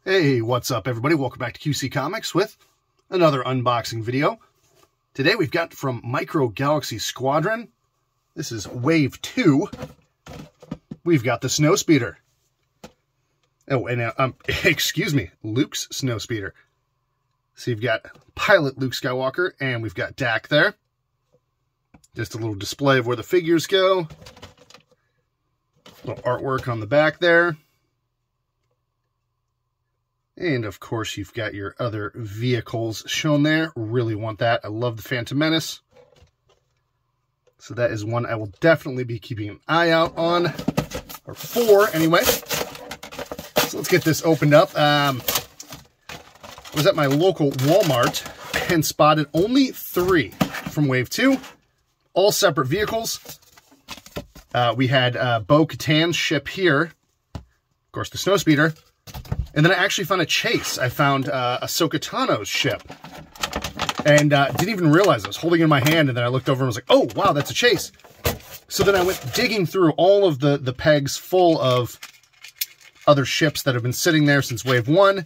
Hey, what's up everybody? Welcome back to QC Comics with another unboxing video. Today we've got from Micro Galaxy Squadron. This is Wave 2. We've got the Snowspeeder. Oh, and excuse me, Luke's Snowspeeder. So you've got pilot Luke Skywalker, and we've got Dak there. Just a little display of where the figures go. Little artwork on the back there. And, of course, you've got your other vehicles shown there. Really want that. I love the Phantom Menace. So that is one I will definitely be keeping an eye out on. Or for, anyway. So let's get this opened up. I was at my local Walmart and spotted only 3 from Wave 2. All separate vehicles. We had Bo-Katan's ship here. Of course, the Snowspeeder. And then I actually found a chase. I found Ahsoka Tano's ship. And didn't even realize I was holding it in my hand. And then I looked over and was like, oh, wow, that's a chase. So then I went digging through all of the pegs full of other ships that have been sitting there since Wave 1.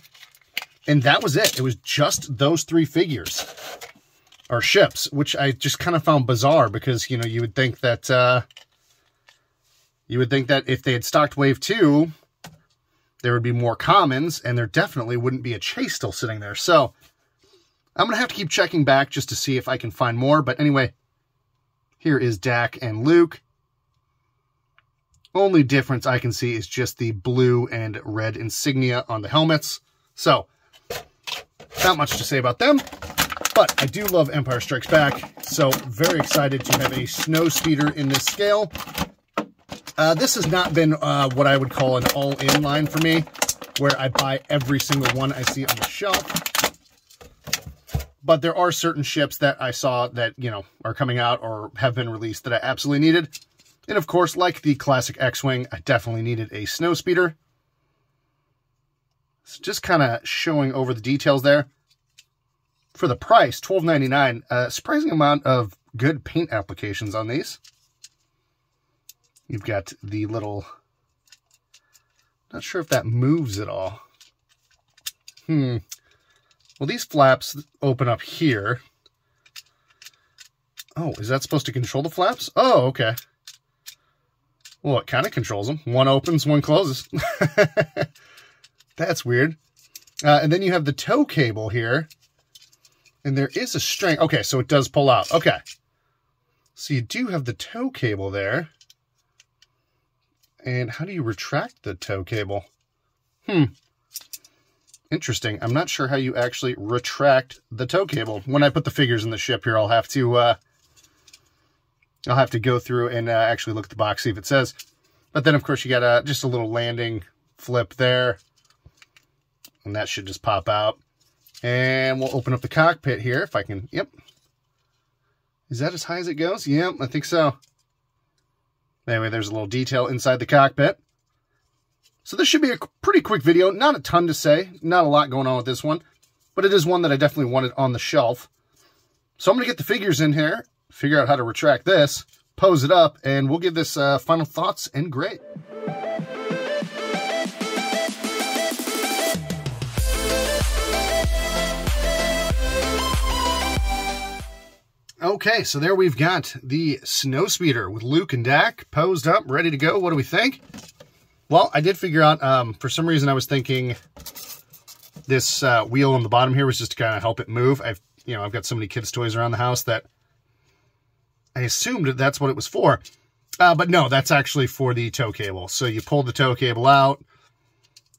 And that was it. It was just those 3 figures. Or ships, which I just kind of found bizarre because, you know, you would think that if they had stocked Wave 2... there would be more commons, and there definitely wouldn't be a chase still sitting there. So I'm going to have to keep checking back just to see if I can find more. But anyway, here is Dak and Luke. Only difference I can see is just the blue and red insignia on the helmets. So not much to say about them. But I do love Empire Strikes Back. So very excited to have a Snowspeeder in this scale. This has not been what I would call an all-in line for me, where I buy every single one I see on the shelf. But there are certain ships that I saw that, you know, are coming out or have been released that I absolutely needed. And of course, like the classic X-Wing, I definitely needed a Snowspeeder. So just kind of showing over the details there. For the price, $12.99, a surprising amount of good paint applications on these. You've got the little, not sure if that moves at all. Well, these flaps open up here. Oh, is that supposed to control the flaps? Oh, okay. Well, it kind of controls them. One opens, one closes. That's weird. And then you have the tow cable here. And there is a string. Okay, so it does pull out. Okay. So you do have the tow cable there. And how do you retract the tow cable? Interesting. I'm not sure how you actually retract the tow cable. When I put the figures in the ship here, I'll have to go through and actually look at the box, see if it says. But then, of course, you got just a little landing flip there. And that should just pop out. And we'll open up the cockpit here if I can. Yep. Is that as high as it goes? Yep, I think so. Anyway, there's a little detail inside the cockpit. So this should be a pretty quick video. Not a ton to say. Not a lot going on with this one. But it is one that I definitely wanted on the shelf. So I'm going to get the figures in here, figure out how to retract this, pose it up, and we'll give this final thoughts and grade. Okay, so there we've got the Snowspeeder with Luke and Dak posed up, ready to go. What do we think? Well, I did figure out, for some reason I was thinking this wheel on the bottom here was just to kind of help it move. I've got so many kids' toys around the house that I assumed that's what it was for. But no, that's actually for the tow cable. So you pull the tow cable out,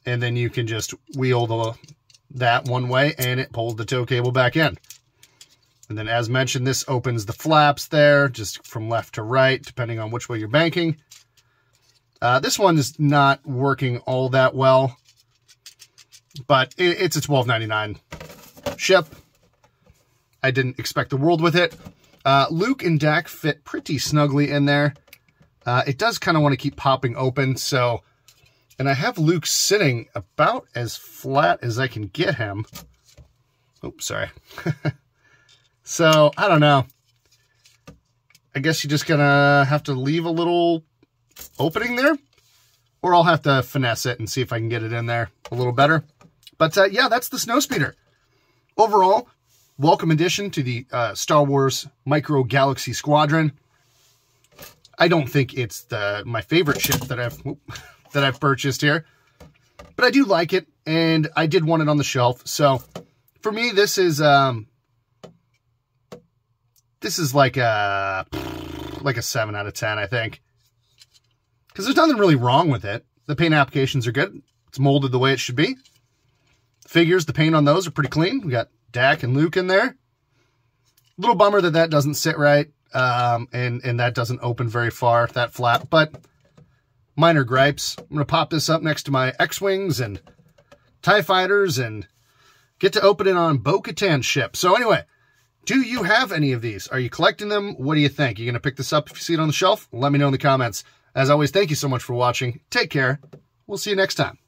and then you can just wheel that one way, and it pulls the tow cable back in. And then, as mentioned, this opens the flaps there, just from left to right, depending on which way you're banking. This one is not working all that well, but it's a $12.99 ship. I didn't expect the world with it. Luke and Dak fit pretty snugly in there. It does kind of want to keep popping open, so... And I have Luke sitting about as flat as I can get him. Oops, sorry. So, I don't know. I guess you're just gonna have to leave a little opening there, or I'll have to finesse it and see if I can get it in there a little better. But yeah, that's the Snowspeeder. Overall, welcome addition to the Star Wars Micro Galaxy Squadron. I don't think it's my favorite ship that I've purchased here, but I do like it, and I did want it on the shelf. So for me, this is like a 7 out of 10, I think, because there's nothing really wrong with it. The paint applications are good. It's molded the way it should be. Figures, the paint on those are pretty clean. We got Dak and Luke in there. A little bummer that doesn't sit right, and that doesn't open very far, that flap, but minor gripes. I'm going to pop this up next to my X-Wings and TIE Fighters and get to open it on Bo-Katan's ship. So anyway, do you have any of these? Are you collecting them? What do you think? You going to pick this up if you see it on the shelf? Let me know in the comments. As always, thank you so much for watching. Take care. We'll see you next time.